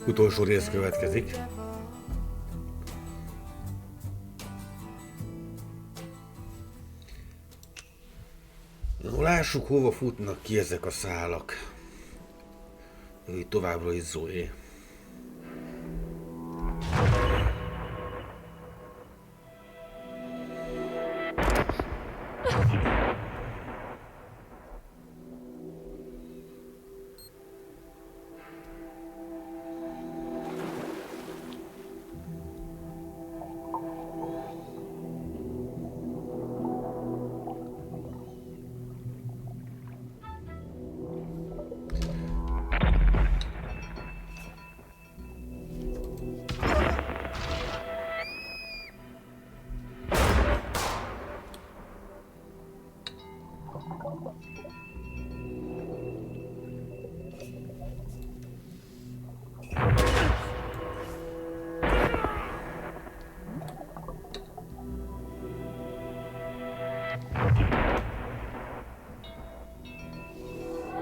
Utolsó rész következik. No, lássuk, hova futnak ki ezek a szálak. Ő továbbra is Zoe.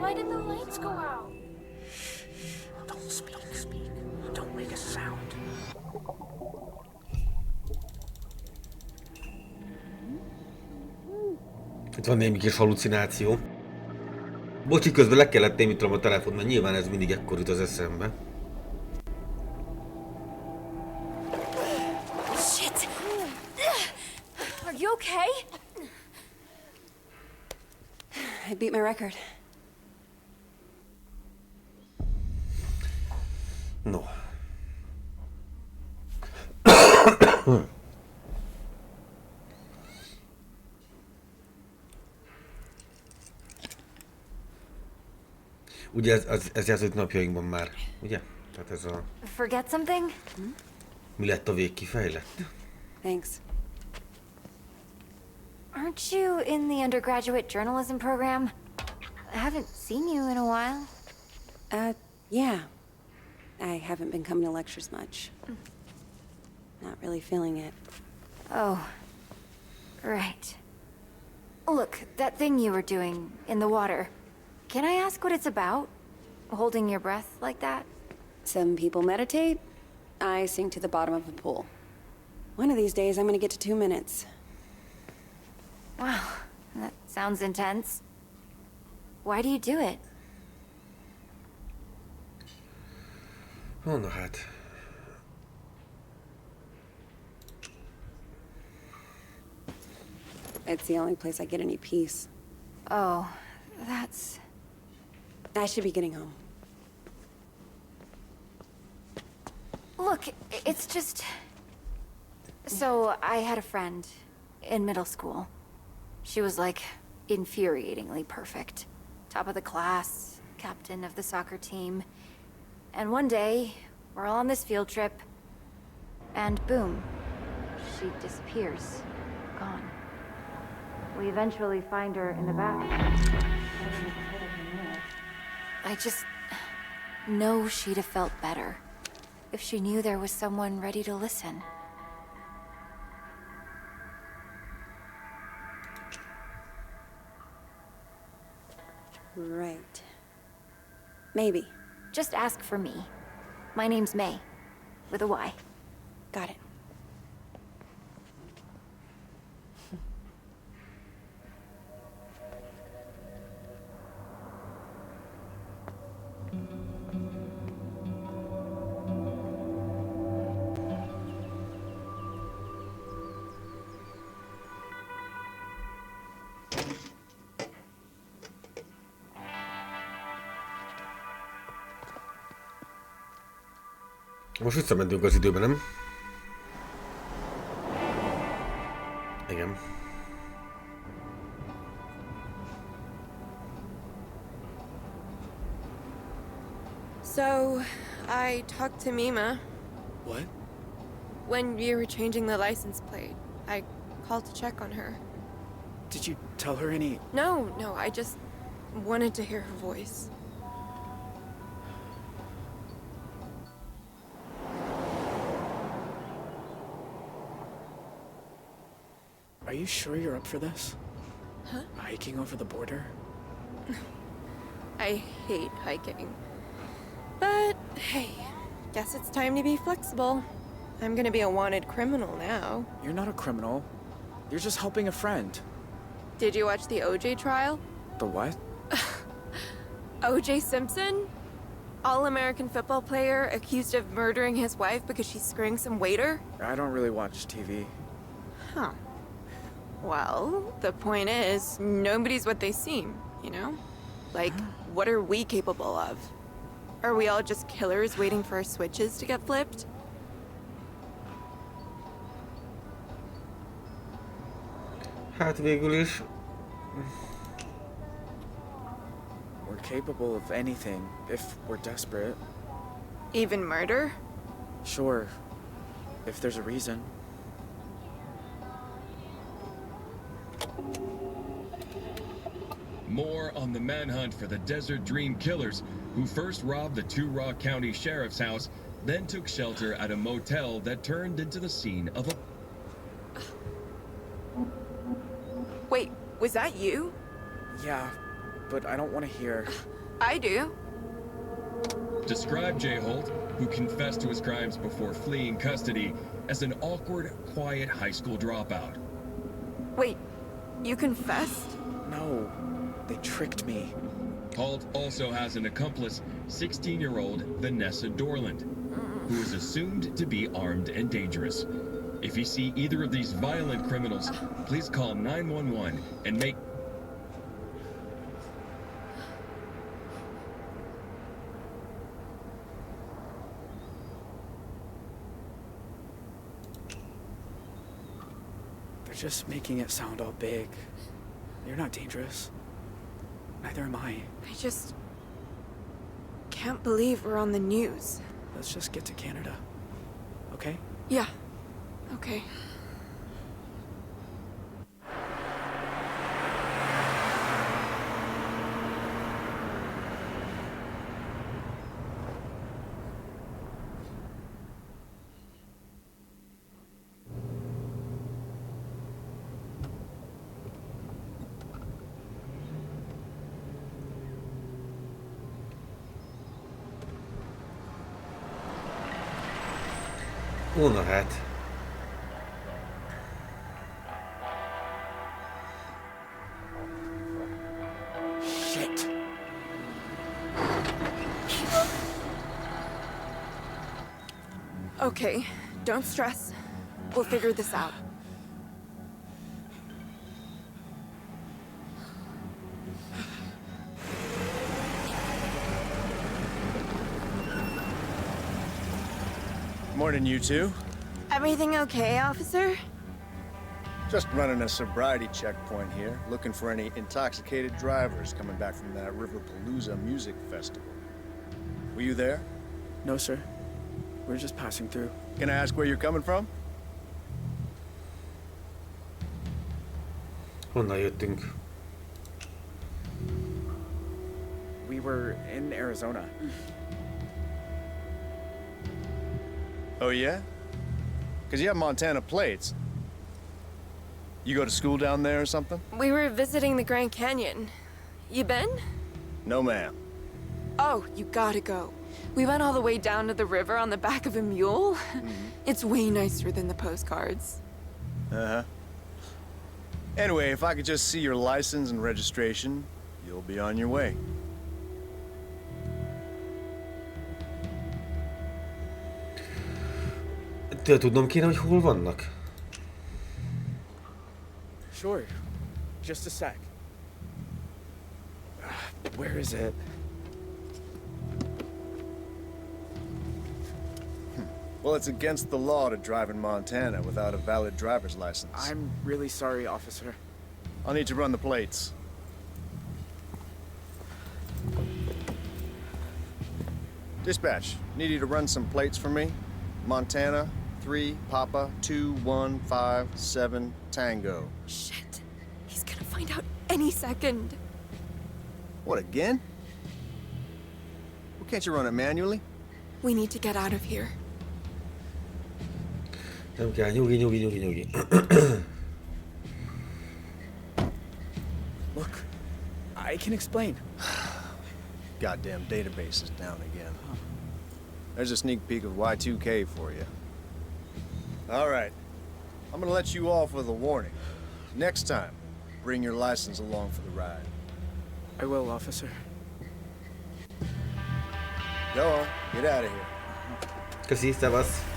Why did the lights go out? Don't speak. Don't make a sound. Itt van némi kis hallucináció. Bocsi, közben le kellett témítanom a telefont, mert nyilván ez mindig ekkor jut az eszembe. Shit! Are you okay? I beat my record. No. Ugye ez játszott napjainkban már, ugye? Tehát ez a... Forget something? Mi lett a végkifejlett? Thanks. Aren't you in the undergraduate journalism program? I haven't seen you in a while. Yeah. I haven't been coming to lectures much. Not really feeling it. Oh, right. Look, that thing you were doing in the water. Can I ask what it's about? Holding your breath like that? Some people meditate. I sink to the bottom of a pool. One of these days, I'm gonna get to 2 minutes. Wow, that sounds intense. Why do you do it? Oh, na hát. It's the only place I get any peace. Oh, that's... I should be getting home. Look, it's just... So, I had a friend in middle school. She was like infuriatingly perfect. Top of the class, captain of the soccer team. And one day, we're all on this field trip, and boom, she disappears. Gone. We eventually find her in the bathroom. I just know she'd have felt better if she knew there was someone ready to listen. Right. Maybe. Just ask for me. My name's May, with a Y. Got it. Most visszamentünk az időben, nem? Igen. So, I talked to Mima. What? When you were changing the license plate, I called to check on her. Did you tell her any... No, I just wanted to hear her voice. Are you sure you're up for this? Huh? Hiking over the border? I hate hiking. But hey, guess it's time to be flexible. I'm gonna be a wanted criminal now. You're not a criminal. You're just helping a friend. Did you watch the OJ trial? The what? OJ Simpson? All-American football player accused of murdering his wife because she's screwing some waiter? I don't really watch TV. Huh. Well, the point is, nobody's what they seem, you know? Like, what are we capable of? Are we all just killers waiting for our switches to get flipped? Hát végül is. We're capable of anything if we're desperate. Even murder? Sure, if there's a reason. More on the manhunt for the Desert Dream killers, who first robbed the Two Rock County Sheriff's house, then took shelter at a motel that turned into the scene of a... Wait, was that you? Yeah, but I don't want to hear. I do. Described J. Holt, who confessed to his crimes before fleeing custody, as an awkward, quiet high school dropout. Wait, you confessed? No, they tricked me. Holt also has an accomplice, 16-year-old Vanessa Dorland, who is assumed to be armed and dangerous. If you see either of these violent criminals, please call 911 and make... They're just making it sound all big. You're not dangerous. Neither am I. I just can't believe we're on the news. Let's just get to Canada. Okay? Yeah. Okay. Ó, na hát. Shit. Okay, don't stress. We'll figure this out. Morning, you two. Everything okay, officer? Just running a sobriety checkpoint here, looking for any intoxicated drivers coming back from that Riverpalooza music festival. Were you there? No, sir. We're just passing through. Can I ask where you're coming from? Honnan jöttünk? We were in Arizona. Oh, yeah? Because you have Montana plates. You go to school down there or something? We were visiting the Grand Canyon. You been? No, ma'am. Oh, you gotta go. We went all the way down to the river on the back of a mule. It's way nicer than the postcards. Uh-huh. Anyway, if I could just see your license and registration, you'll be on your way. Tudnom kéne, hogy hol vannak? Sure. Just a sec. Where is it? Well, it's against the law to drive in Montana without a valid driver's license. I'm really sorry, officer. I'll need to run the plates. Dispatch, need you to run some plates for me. Montana, 3, Papa, 2, 1, 5, 7, Tango. Shit. He's gonna find out any second. What, again? Well, can't you run it manually? We need to get out of here. Nem kell, nyugi. Look, I can explain. goddamn database is down again. There's a sneak peek of Y2K for you. All right. I'm gonna let you off with a warning. Next time, bring your license along for the ride. I will, officer. Go on, get out of here. Köszi, szevasz.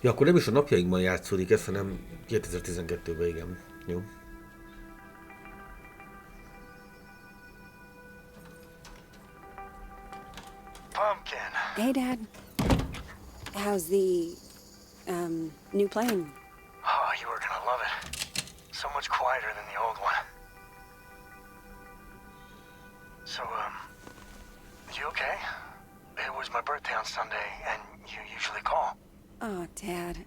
Ja, akkor nem is a napjainkban játszódik ez, hanem 2012-ben, igen. Jó. Pumpkin. Hey, Dad. How's the, new plane? Oh, you were gonna love it. So much quieter than the old one. So, you okay? It was my birthday on Sunday, and you usually call. Oh, Dad.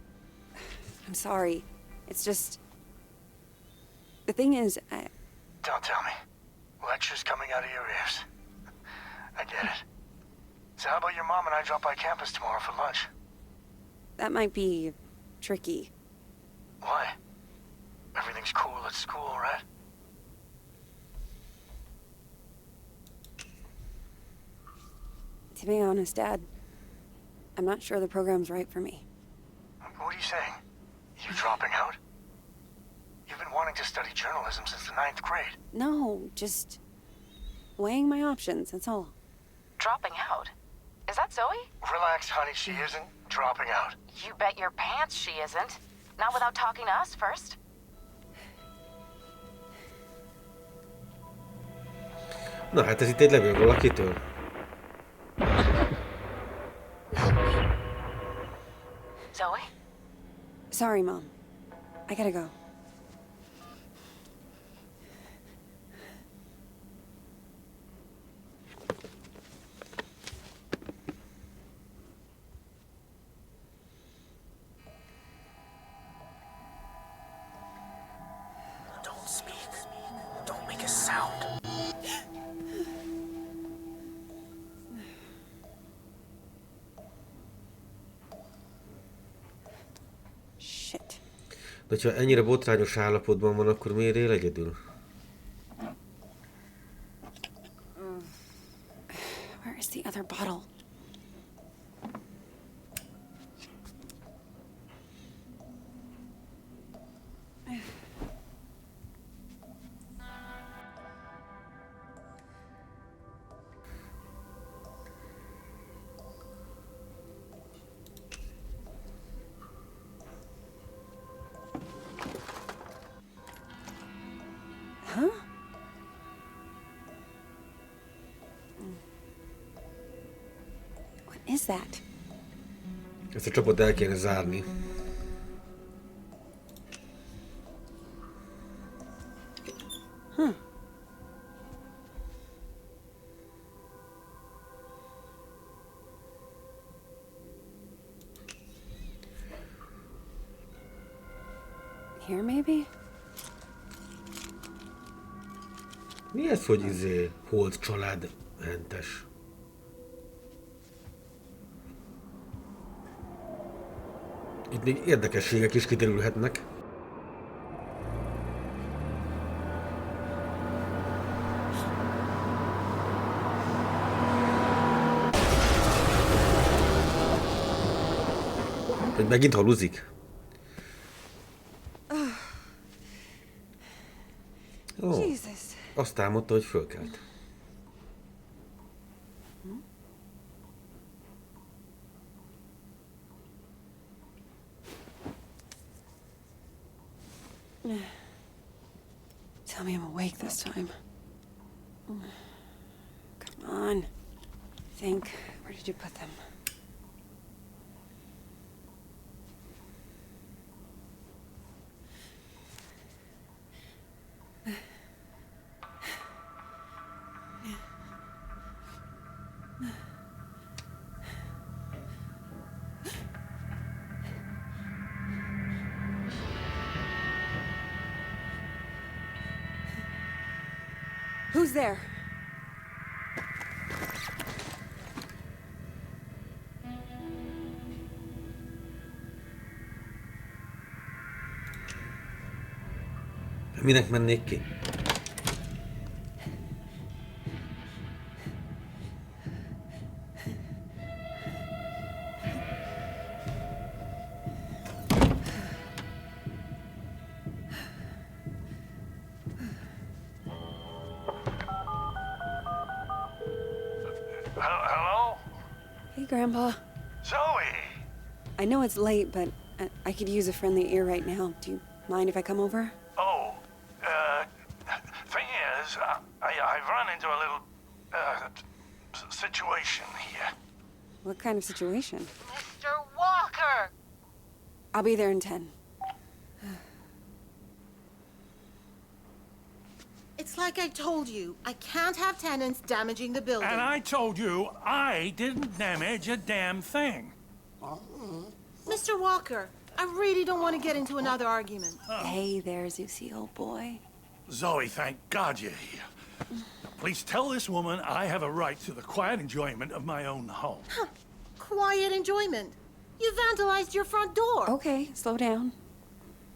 I'm sorry. It's just... The thing is, Don't tell me. Lectures coming out of your ears. I get it. So how about your mom and I drop by campus tomorrow for lunch? that might be tricky. Why? Everything's cool at school, right? To be honest, Dad, I'm not sure the program's right for me. What are you saying? You dropping out? You've been wanting to study journalism since the 9th grade. No, just weighing my options, that's all. Dropping out? Is that Zoe? Relax, honey, she isn't dropping out. You bet your pants she isn't. Not without talking to us first. Na hát ez itt egy levél valakitől. Zoe? Sorry, Mom. I gotta go. Don't speak. Don't make a sound. Shit. De ha ennyire botrányos állapotban van, akkor miért él egyedül? Where is the other bottle? Huh? What is that? Ezt a csapot el kéne zárni. Huh. Here, maybe? Mi ez, hogy holt család hentes? Itt még érdekességek is kiderülhetnek. Hogy megint haluzik? Ó, Jesus. azt álmodta, hogy fölkelt. Tell me I'm awake this time. Come on. Think. Where did you put them? Who's there? Minek mennék ki? Hello? Hey, Grandpa. Zoe! I know it's late, but I could use a friendly ear right now. Do you mind if I come over? Oh, thing is, I've run into a little, situation here. What kind of situation? Mr. Walker! I'll be there in 10. It's like I told you. I can't have tenants damaging the building. And I told you I didn't damage a damn thing. Mr. Walker, I really don't want to get into another argument. Hey there, Zeusy, old boy. Zoe, thank God you're here. Now, please tell this woman I have a right to the quiet enjoyment of my own home. Quiet enjoyment. You vandalized your front door. Okay, slow down.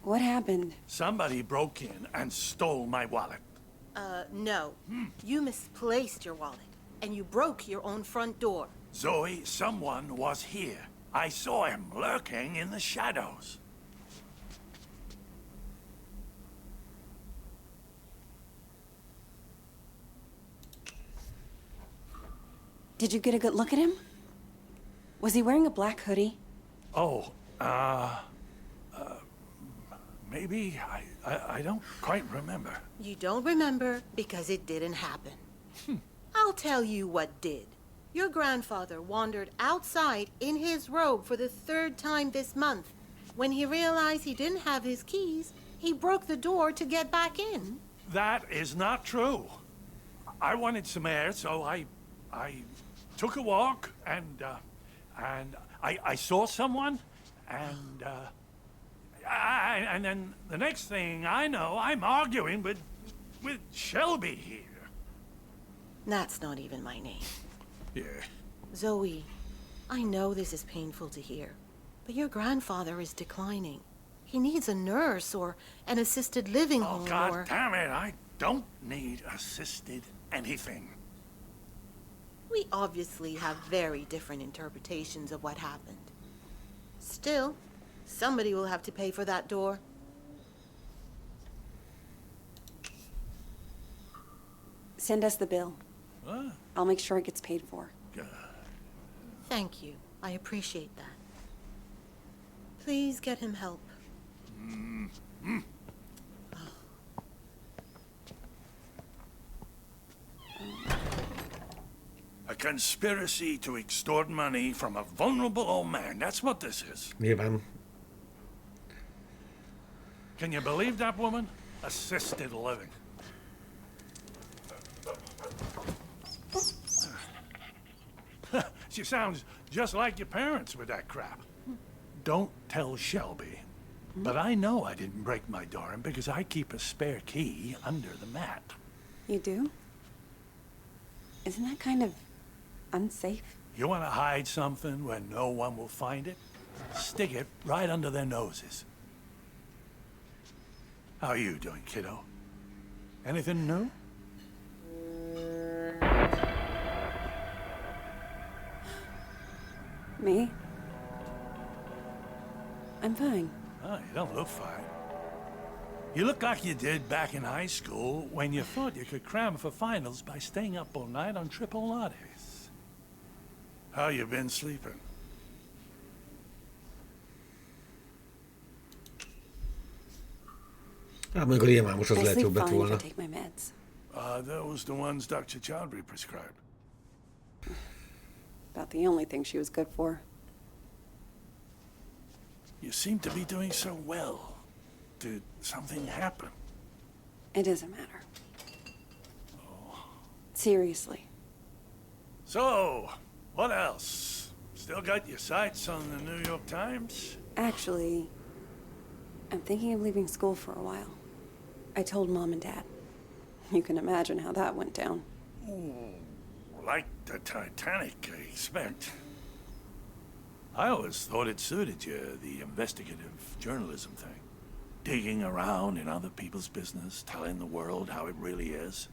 What happened? Somebody broke in and stole my wallet. No. You misplaced your wallet, and you broke your own front door. Zoe, someone was here. I saw him lurking in the shadows. Did you get a good look at him? Was he wearing a black hoodie? Oh, maybe. I don't quite remember. You don't remember because it didn't happen. I'll tell you what did. Your grandfather wandered outside in his robe for the 3rd time this month. When he realized he didn't have his keys, he broke the door to get back in. That is not true. I wanted some air, so I took a walk, and I saw someone, and then the next thing I know, I'm arguing with Shelby here. That's not even my name. Yeah. Zoe, I know this is painful to hear, but your grandfather is declining. He needs a nurse or an assisted living Oh, home God or... damn it, I don't need assisted anything. We obviously have very different interpretations of what happened. Still, somebody will have to pay for that door. Send us the bill. What? I'll make sure it gets paid for. God. Thank you. I appreciate that. Please get him help. A conspiracy to extort money from a vulnerable old man. That's what this is. Nyilván. Can you believe that woman? Assisted living. She sounds just like your parents with that crap. Don't tell Shelby. But I know I didn't break my door in because I keep a spare key under the mat. You do? Isn't that kind of unsafe? You want to hide something where no one will find it? Stick it right under their noses. How are you doing, kiddo? Anything new? Me? I'm fine. Oh, you don't look fine. You look like you did back in high school when you thought you could cram for finals by staying up all night on triple lattes. How you been sleeping? Hát mondjuk a rémámos az I lehet sleep jobb lett fine if I volna. take my meds. Those the ones Dr. Chowdhury prescribed. About the only thing she was good for. You seem to be doing so well. Did something happen? It doesn't matter. Seriously. So, what else? Still got your sights on the New York Times? Actually, I'm thinking of leaving school for a while. I told Mom and Dad. You can imagine how that went down. Like the Titanic, I expect. I always thought it suited you, the investigative journalism thing. Digging around in other people's business, telling the world how it really is.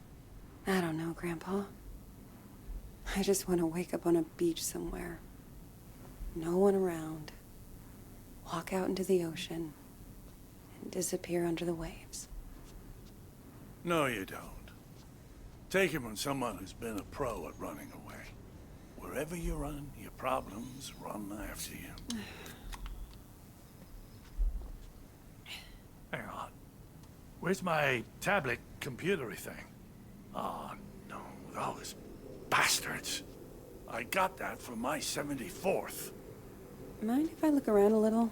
I don't know, Grandpa. I just want to wake up on a beach somewhere. No one around. Walk out into the ocean and disappear under the waves. No, you don't. Take it from someone who's been a pro at running away. Wherever you run, your problems run after you. Hang on. Where's my tablet computery thing? Oh, no, those bastards. I got that for my 74th. Mind if I look around a little?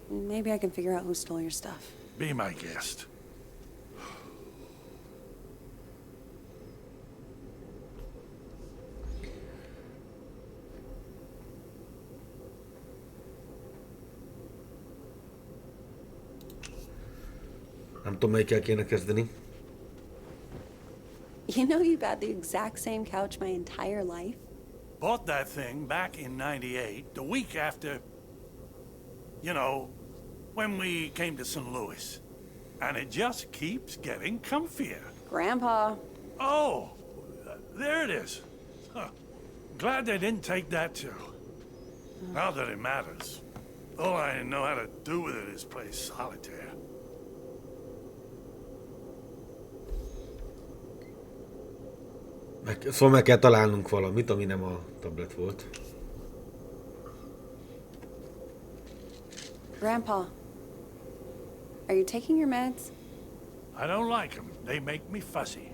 Maybe I can figure out who stole your stuff. Be my guest. Nem tudom, melyikkel kéne kezdeni. You know you've had the exact same couch my entire life? Bought that thing back in '98, the week after, you know, when we came to St. Louis. And it just keeps getting comfier. Grandpa. Oh, there it is. Huh. Glad they didn't take that too. Not that it matters. All I know how to do with it is play solitaire. Szóval meg kell találnunk valamit, ami nem a tablet volt. Grandpa, are you taking your meds? I don't like them. They make me fuzzy.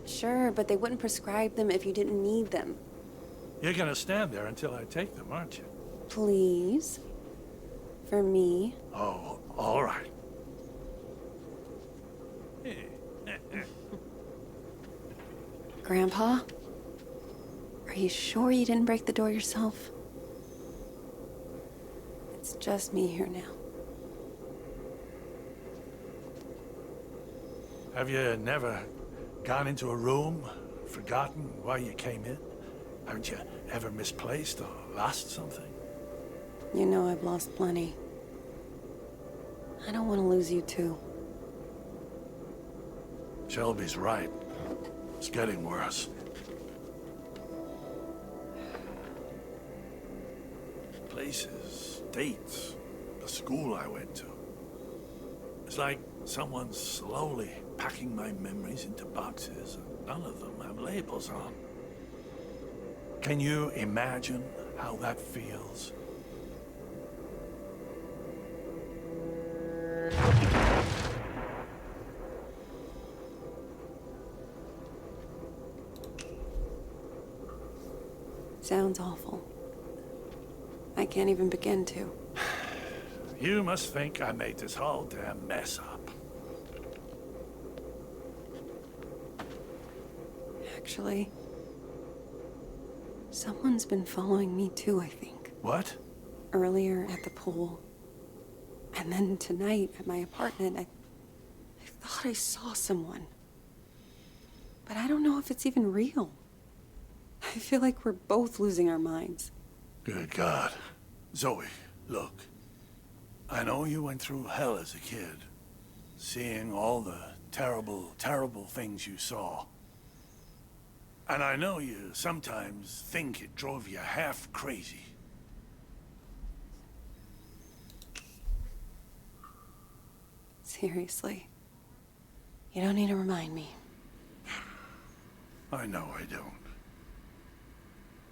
Sure, but they wouldn't prescribe them if you didn't need them. You're gonna stand there until I take them, aren't you? Please? For me? Oh, all right. Grandpa? Are you sure you didn't break the door yourself? It's just me here now. Have you never gone into a room, forgotten why you came in? Haven't you ever misplaced or lost something? You know I've lost plenty. I don't want to lose you too. Shelby's right. It's getting worse. Places, dates, the school I went to. It's like someone's slowly packing my memories into boxes, and none of them have labels on. Can you imagine how that feels? Sounds awful. I can't even begin to. You must think I made this whole damn mess up. Actually, someone's been following me too, I think. What? Earlier at the pool. And then tonight at my apartment, I thought I saw someone. But I don't know if it's even real. I feel like we're both losing our minds. Good God. Zoe, look. I know you went through hell as a kid. Seeing all the terrible, terrible things you saw. And I know you sometimes think it drove you half crazy. Seriously. You don't need to remind me. I know I don't.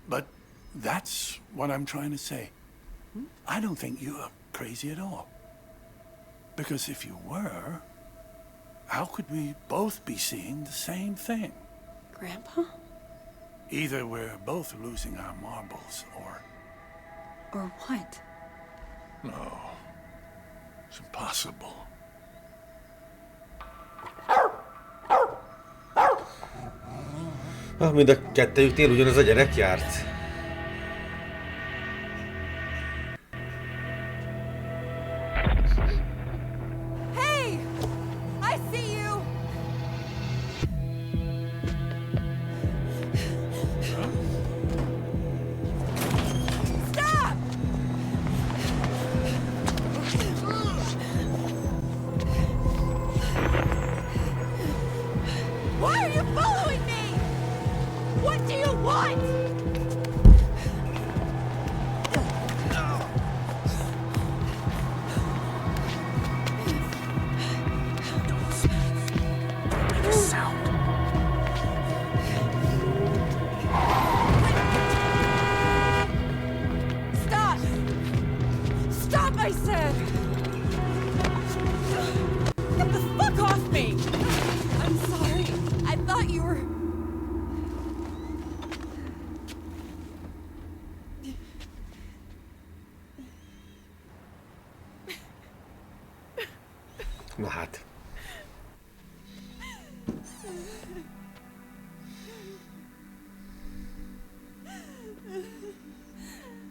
But that's what I'm trying to say. I don't think you're crazy at all. Because if you were, how could we both be seeing the same thing? Grandpa? Either we're both losing our marbles, or... Or what? No. It's impossible. Mind a kettejüknél ugyanaz a gyerek járt. Na hát.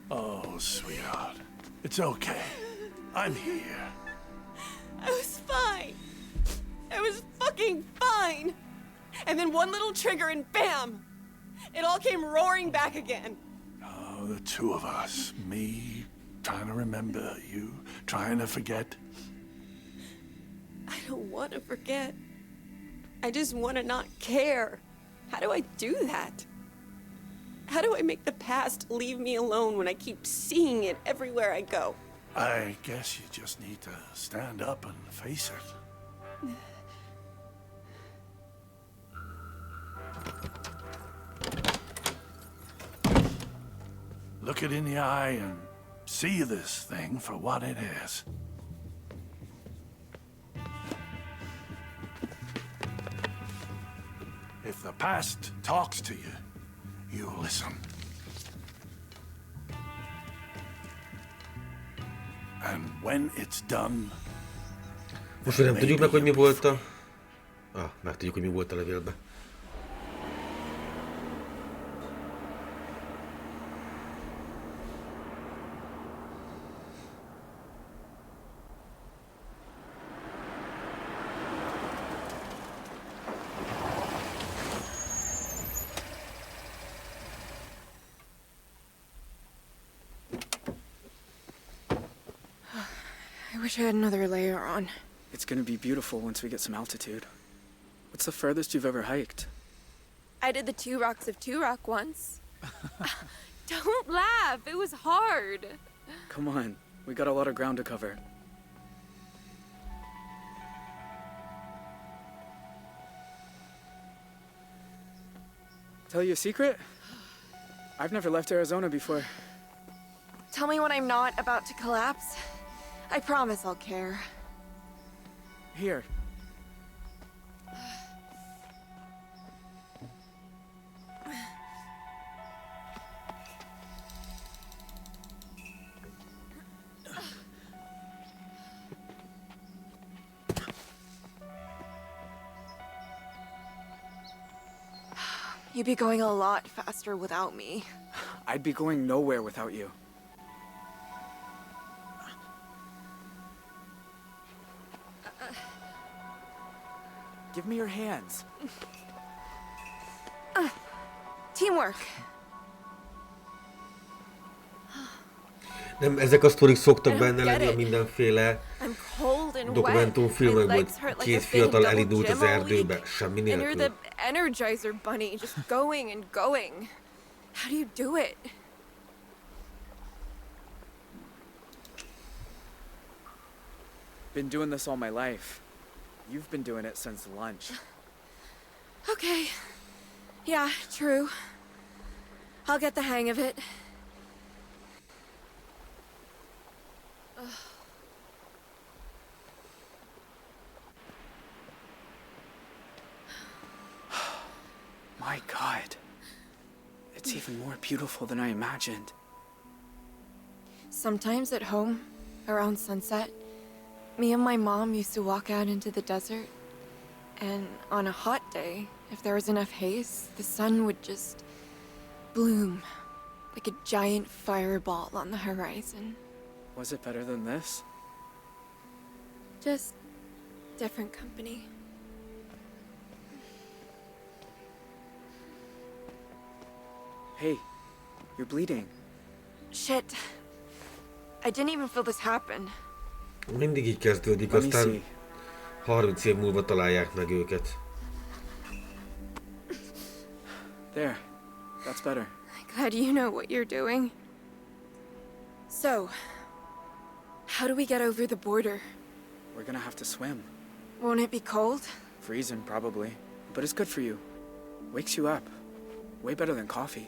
Oh, sweetheart. It's okay. I'm here. I was fine. I was fucking fine. And then one little trigger and bam! It all came roaring back again. Oh, the two of us. Me trying to remember, you trying to forget. I don't want to forget. I just want to not care. How do I do that? How do I make the past leave me alone when I keep seeing it everywhere I go? I guess you just need to stand up and face it. Look it in the eye and see this thing for what it is. If the past talks to you, you listen. And when it's done, Most még nem tudjuk meg, hogy mi volt a... meg tudjuk, hogy mi volt a levélben. I wish I had another layer on. It's gonna be beautiful once we get some altitude. What's the furthest you've ever hiked? I did the 2 rocks of 2 rock once. Don't laugh, it was hard. Come on, we got a lot of ground to cover. Tell you a secret? I've never left Arizona before. Tell me when I'm not about to collapse. I promise I'll care. Here. You'd be going a lot faster without me. I'd be going nowhere without you. Give me your hands. Teamwork. Nem, ezek a sztorik szoktak benne lenni a mindenféle I'm cold and dokumentumfilmekben, wet. My legs hurt hogy like két a big fiatal double elindult az gym all erdőbe, week. semmi And you're nélkül. the Energizer bunny, just going and going. How do you do it? Been doing this all my life. You've been doing it since lunch. Okay. Yeah, true. I'll get the hang of it. My God. It's even more beautiful than I imagined. Sometimes at home, around sunset, me and my mom used to walk out into the desert. And on a hot day, if there was enough haze, the sun would just bloom like a giant fireball on the horizon. Was it better than this? Just different company. Hey, you're bleeding. Shit. I didn't even feel this happen. Mindig így kezdődik, Let me aztán see. 30 év múlva találják meg őket. There. That's better. Glad you know what you're doing. So, how do we get over the border? We're gonna have to swim. Won't it be cold? Freezing, probably. But it's good for you. Wakes you up. Way better than coffee.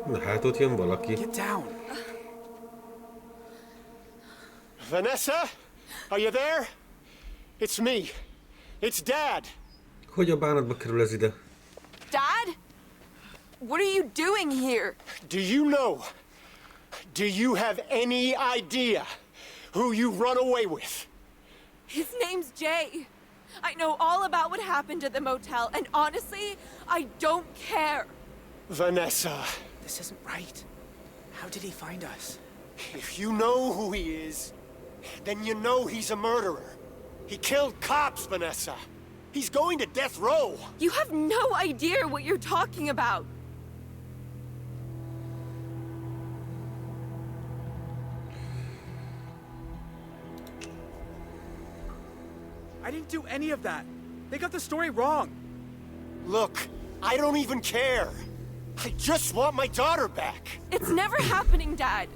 Na hát ott jön valaki. Get down. Vanessa? Are you there? It's me. It's Dad. Hogy a bánatba kerül ez ide? Dad? What are you doing here? Do you know? Do you have any idea who you run away with? His name's Jay. I know all about what happened at the motel, and honestly, I don't care. Vanessa. This isn't right. How did he find us? If you know who he is, then you know he's a murderer. He killed cops, Vanessa. He's going to death row. You have no idea what you're talking about. I didn't do any of that. They got the story wrong. Look, I don't even care. I just want my daughter back. It's never happening, Dad.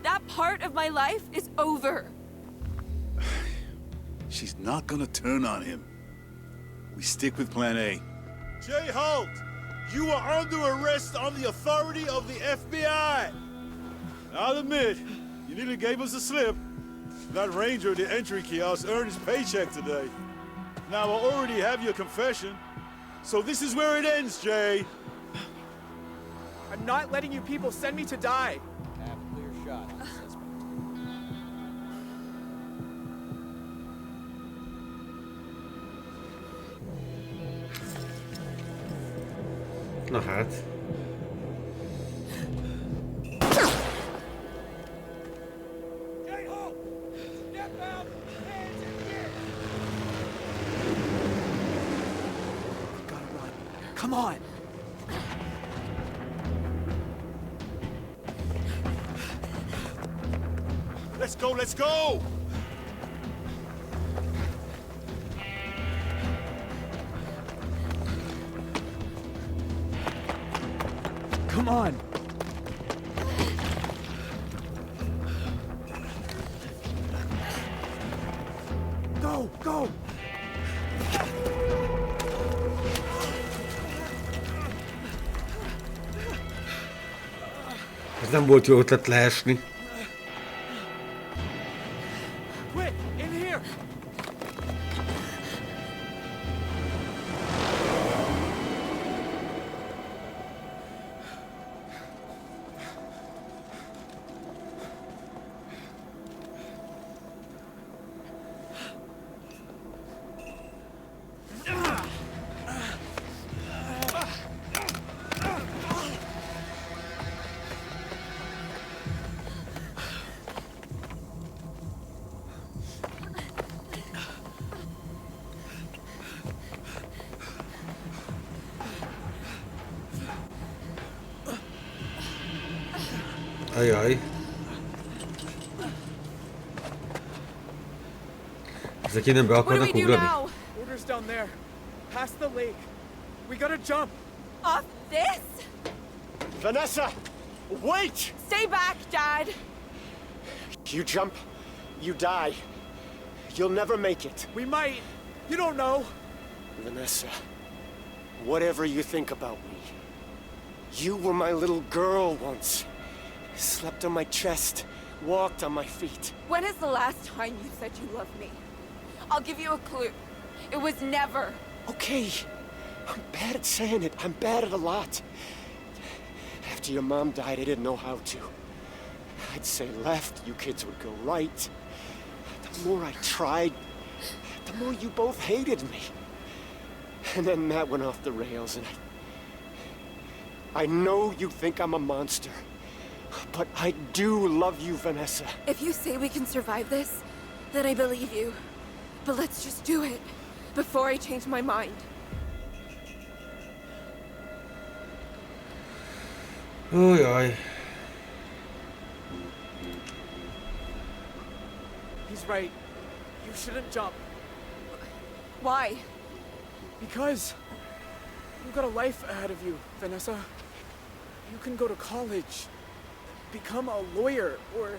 That part of my life is over. She's not gonna turn on him. We stick with plan A. Jay Holt, you are under arrest on the authority of the FBI. I'll admit, you nearly gave us a slip. That ranger at the entry kiosk earned his paycheck today. Now, I already have your confession, so this is where it ends, Jay. I'm not letting you people send me to die. Have a clear shot on the suspect. Na hát. Come on! Let's go, let's go! Come on! Go, go! Ez nem volt jó ötlet leesni. Quick, in here! Ajaj. Ezek innen be akarnak ugrani? Order's down there, past the lake. We gotta jump. Off this? Vanessa, wait! Stay back, Dad. You jump, you die. You'll never make it. We might. You don't know. Vanessa, whatever you think about me, you were my little girl once. Slept on my chest, walked on my feet. When is the last time you said you loved me? I'll give you a clue. It was never. Okay, I'm bad at saying it. I'm bad at a lot. After your mom died, I didn't know how to. I'd say left, you kids would go right. The more I tried, the more you both hated me. And then that went off the rails, and I know you think I'm a monster. But I do love you, Vanessa. If you say we can survive this, then I believe you. But let's just do it before I change my mind. Ojaj. He's right. You shouldn't jump. Why? Because you've got a life ahead of you, Vanessa. You can go to college, become a lawyer, or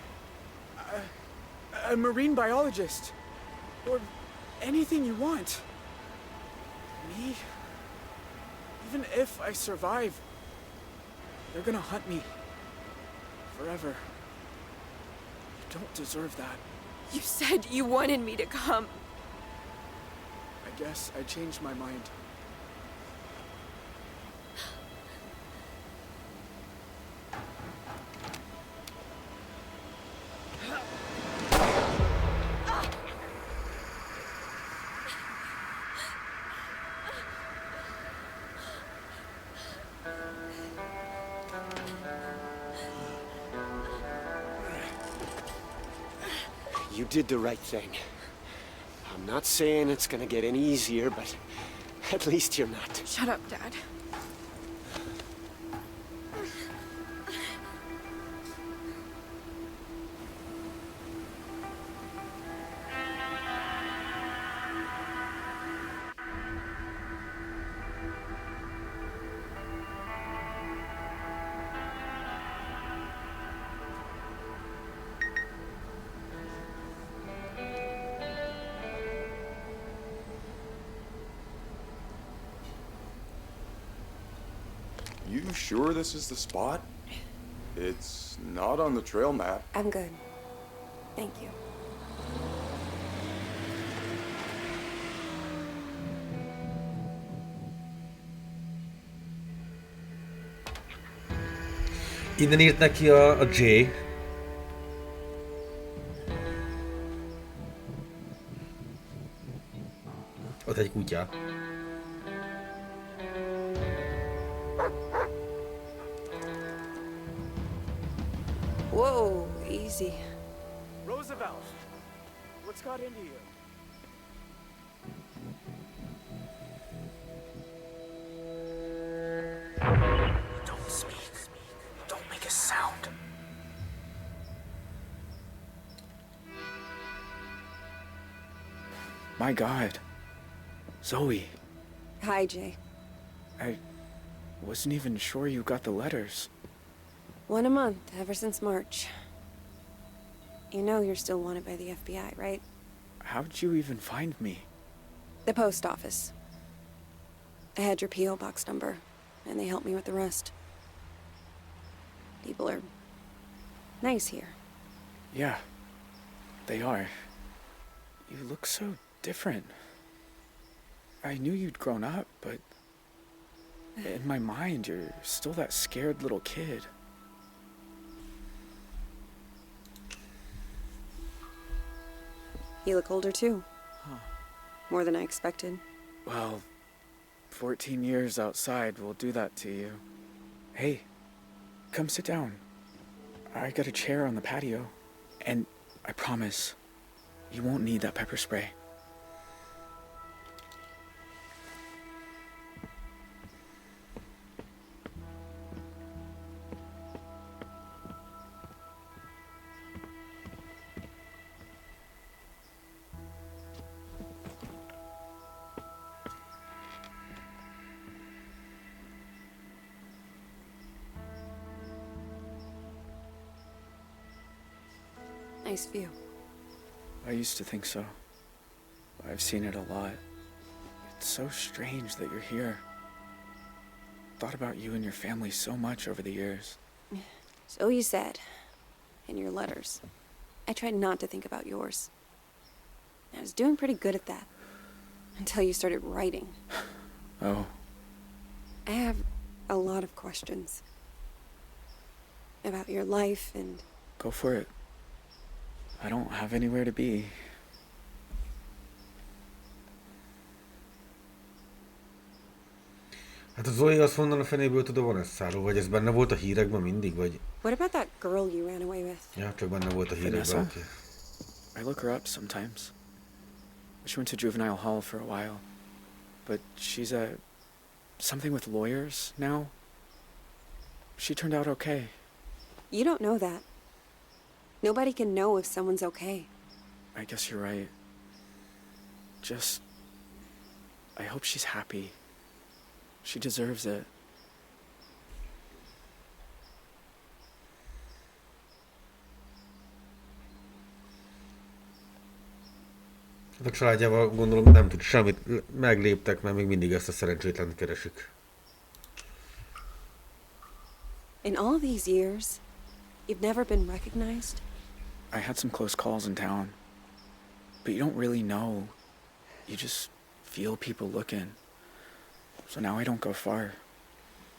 a marine biologist, or anything you want. Me? Even if I survive, they're gonna hunt me. Forever. You don't deserve that. You said you wanted me to come. I guess I changed my mind. did the right thing. I'm not saying it's gonna get any easier, but at least you're not. Shut up, Dad. You sure this is the spot? It's not on the trail map. I'm good. Thank you. Innen írt neki a Jay. Ott egy kutya. Whoa, easy. Roosevelt, what's got into you? Don't speak. Don't make a sound. My God. Zoe, Hi, Jay. I wasn't even sure you got the letters. One a month, ever since March. You know you're still wanted by the FBI, right? How'd you even find me? The post office. I had your P.O. box number, and they helped me with the rest. People are nice here. Yeah, they are. You look so different. I knew you'd grown up, but in my mind, you're still that scared little kid. You look older, too. Huh. More than I expected. Well, 14 years outside will do that to you. Hey, come sit down. I got a chair on the patio. And I promise, you won't need that pepper spray. Nice view. I used to think so. I've seen it a lot. It's so strange that you're here. Thought about you and your family so much over the years. So you said. In your letters. I tried not to think about yours. I was doing pretty good at that. Until you started writing. Oh. I have a lot of questions. About your life and... Go for it. I don't have anywhere to be. Hát a Zoe azt honnan a fenéből tud a Vanessáról, vagy ez benne volt a hírekben mindig, vagy... What about that girl you ran away with? Ja, csak benne volt a hírekben, Vanessa? oké. I look her up sometimes. She went to juvenile hall for a while. But she's something with lawyers now. She turned out okay. You don't know that. Nobody can know if someone's okay. I guess you're right. Just... I hope she's happy. She deserves it. A családjával gondolom nem tud semmit, megléptek, mert még mindig ezt a szerencsétlent keresik. In all these years, you've never been recognized? I had some close calls in town. But you don't really know. You just feel people looking. So now I don't go far.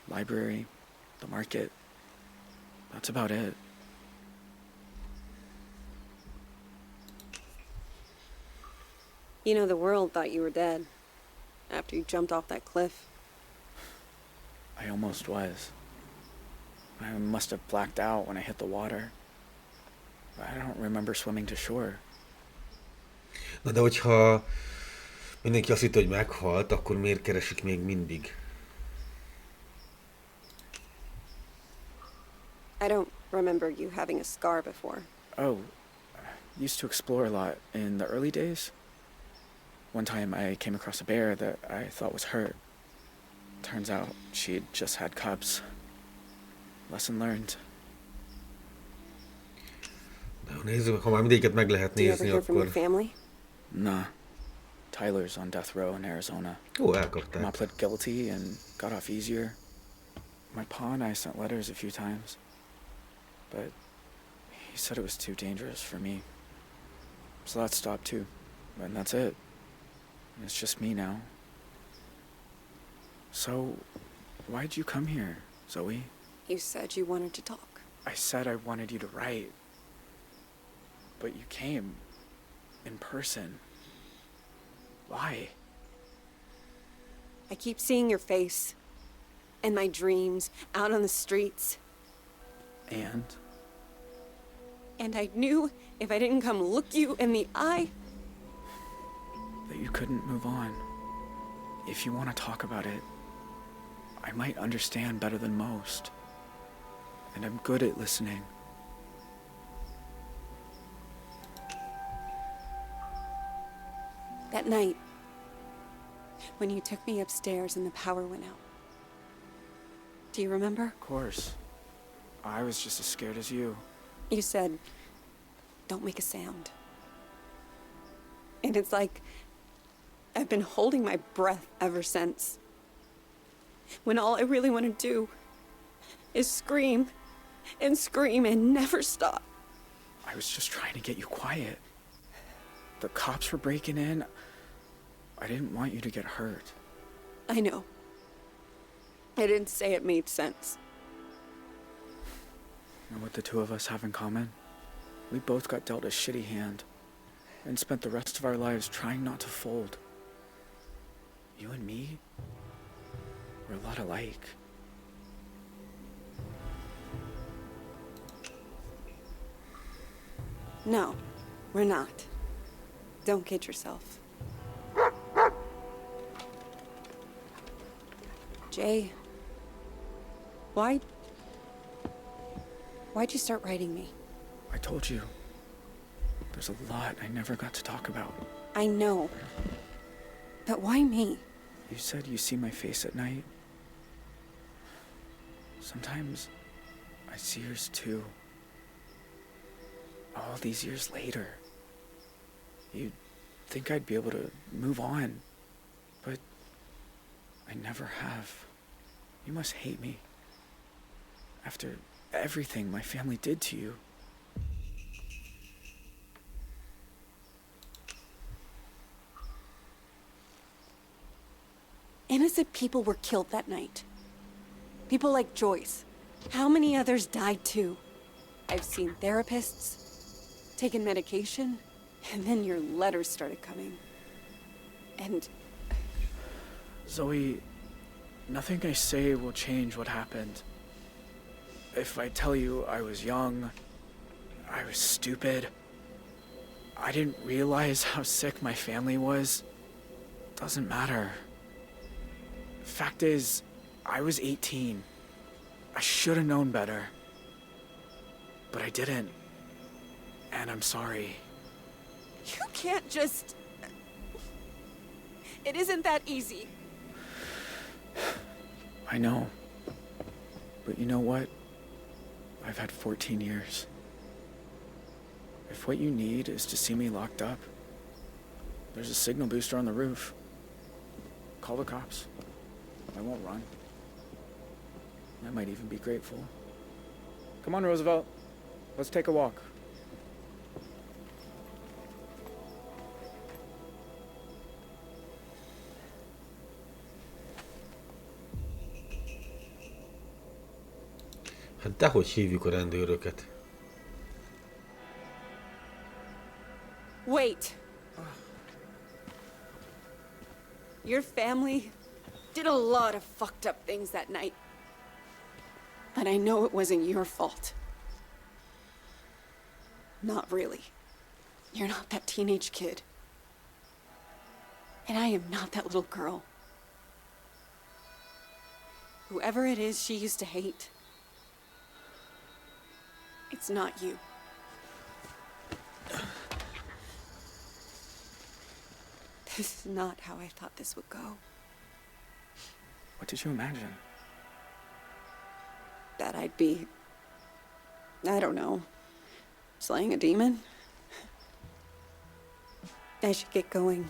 Library, the market. That's about it. You know, the world thought you were dead. After you jumped off that cliff. I almost was. I must have blacked out when I hit the water. I don't remember swimming to shore. Na de hogyha mindenki azt hitt, hogy meghalt, akkor miért keresik még mindig? I don't remember you having a scar before. Oh, I used to explore a lot in the early days. One time I came across a bear that I thought was hurt. Turns out she'd just had cubs. Lesson learned. De nézzük, ha már mindegyiket meg lehet Do you ever nézni, hear from your akkor... family? Nah. Tyler's on death row in Arizona. Ó, elkapták. Mom pled guilty and got off easier. My pa and I sent letters a few times. But he said it was too dangerous for me. So that stopped too. And that's it. It's just me now. So, why'd you come here, Zoe? You said you wanted to talk. I said I wanted you to write. But you came. In person. Why? I keep seeing your face. In my dreams, out on the streets. And? And I knew if I didn't come look you in the eye... That you couldn't move on. If you want to talk about it, I might understand better than most. And I'm good at listening. That night, when you took me upstairs and the power went out. Do you remember? Of course. I was just as scared as you. You said, don't make a sound. And it's like, I've been holding my breath ever since. When all I really want to do is scream and scream and never stop. I was just trying to get you quiet. The cops were breaking in. I didn't want you to get hurt. I know. I didn't say it made sense. Know what the two of us have in common? We both got dealt a shitty hand and spent the rest of our lives trying not to fold. You and me, we're a lot alike. No, we're not. Don't kid yourself. Jay, why'd you start writing me? I told you. There's a lot I never got to talk about. I know. But why me? You said you see my face at night. Sometimes I see yours too. All these years later. You'd think I'd be able to move on, but I never have. You must hate me. After everything my family did to you. Innocent people were killed that night. People like Joyce. How many others died too? I've seen therapists, taken medication, and then your letters started coming. And... Zoe, nothing I say will change what happened. If I tell you I was young, I was stupid, I didn't realize how sick my family was, doesn't matter. Fact is, I was 18. I should have known better. But I didn't. And I'm sorry. You can't just... It isn't that easy. I know. But you know what? I've had 14 years. If what you need is to see me locked up, there's a signal booster on the roof. Call the cops. I won't run. I might even be grateful. Come on, Roosevelt. Let's take a walk. Hát dehogy hívjuk a rendőröket. Wait. Your family did a lot of fucked up things that night. But I know it wasn't your fault. Not really. You're not that teenage kid. And I am not that little girl. Whoever it is she used to hate, it's not you. This is not how I thought this would go. What did you imagine? That I'd be, I don't know, slaying a demon? I should get going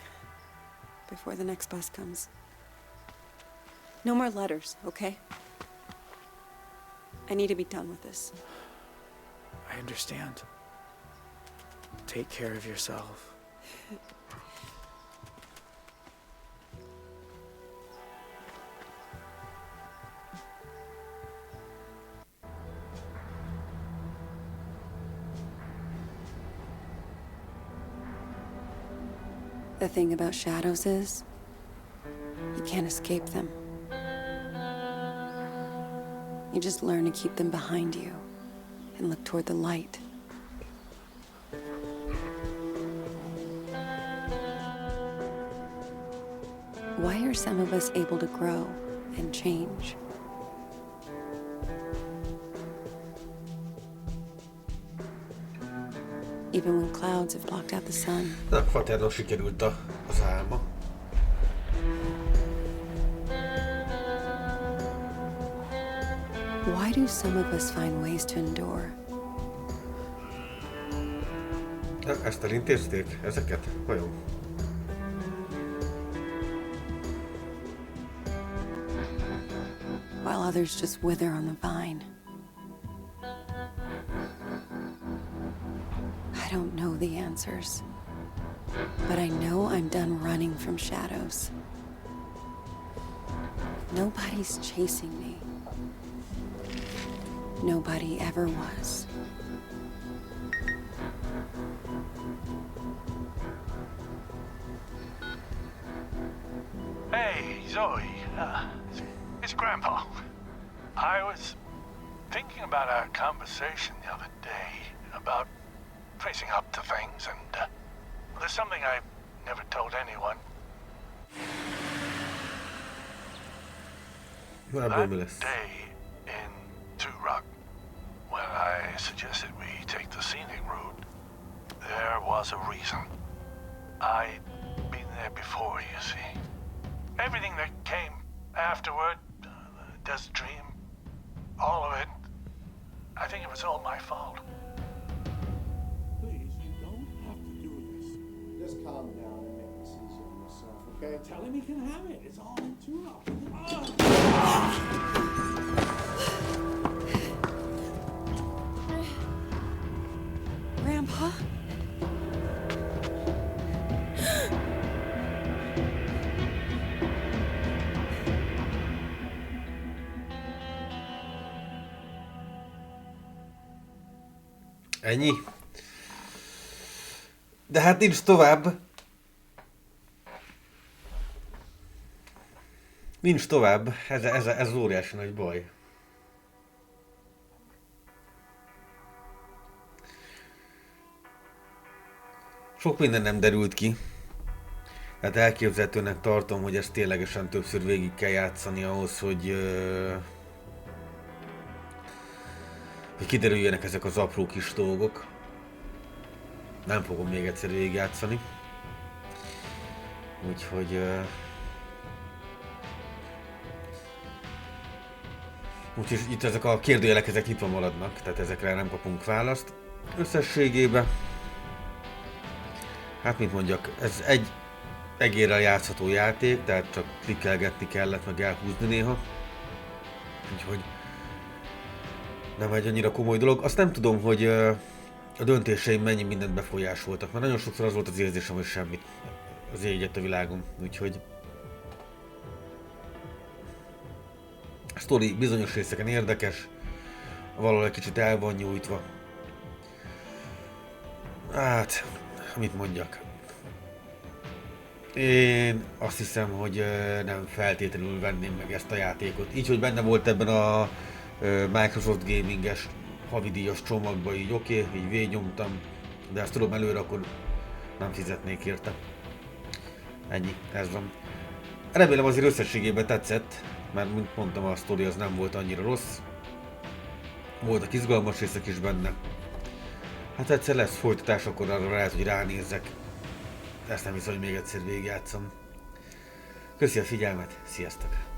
before the next bus comes. No more letters, okay? I need to be done with this. I understand. Take care of yourself. The thing about shadows is, you can't escape them. You just learn to keep them behind you and look toward the light. Why are some of us able to grow and change? Even when clouds have blocked out the sun. Na, Faternak sikerült az álma. Why do some of us find ways to endure? Ezt elintézték? Ezeket? Vajon? While others just wither on the vine. I don't know the answers, but I know I'm done running from shadows. Nobody's chasing me. Nobody ever was. Hey, Zoe. It's Grandpa. I was thinking about our conversation the other day about facing up to things, and there's something I've never told anyone. That day in Two Rock, when I suggested we take the scenic route, there was a reason. I'd been there before, you see. Everything that came afterward, the desert dream, all of it, I think it was all my fault. Please, you don't have to do this. Just calm down and make this easy on yourself, okay? Tell him he can have it. It's all in Two Rock. Grandpa? Ennyi? De hát nincs tovább. Nincs tovább. Ez óriási nagy baj. Sok minden nem derült ki. Hát elképzelhetőnek tartom, hogy ezt ténylegesen többször végig kell játszani ahhoz, hogy kiderüljenek ezek az apró kis dolgok. Nem fogom még egyszer végigjátszani. Úgyhogy itt ezek a kérdőjelek, ezek nyitva maradnak, tehát ezekre nem kapunk választ. Összességében, hát mit mondjak, ez egy egérrel játszható játék, tehát csak klikkelgetni kellett, meg elhúzni néha. Úgyhogy nem egy annyira komoly dolog. Azt nem tudom, hogy a döntéseim mennyi mindent befolyásoltak, mert nagyon sokszor az volt az érzésem, hogy semmit az ég a világon. Úgyhogy a sztori bizonyos részeken érdekes, valahol egy kicsit el van nyújtva. Hát, mit mondjak. Én azt hiszem, hogy nem feltétlenül venném meg ezt a játékot. Így, hogy benne volt ebben a Microsoft Gaming-es havidíjas csomagba, így oké, így végignyomtam, de ezt tudom előre, akkor nem fizetnék érte. Ennyi, ez van. Remélem azért összességében tetszett, mert mint mondtam, a sztori az nem volt annyira rossz. Voltak izgalmas részek is benne. Hát egyszer lesz folytatás, akkor arra lehet, hogy ránézzek. Ezt nem hiszem, hogy még egyszer végigjátszom. Köszi a figyelmet, sziasztok!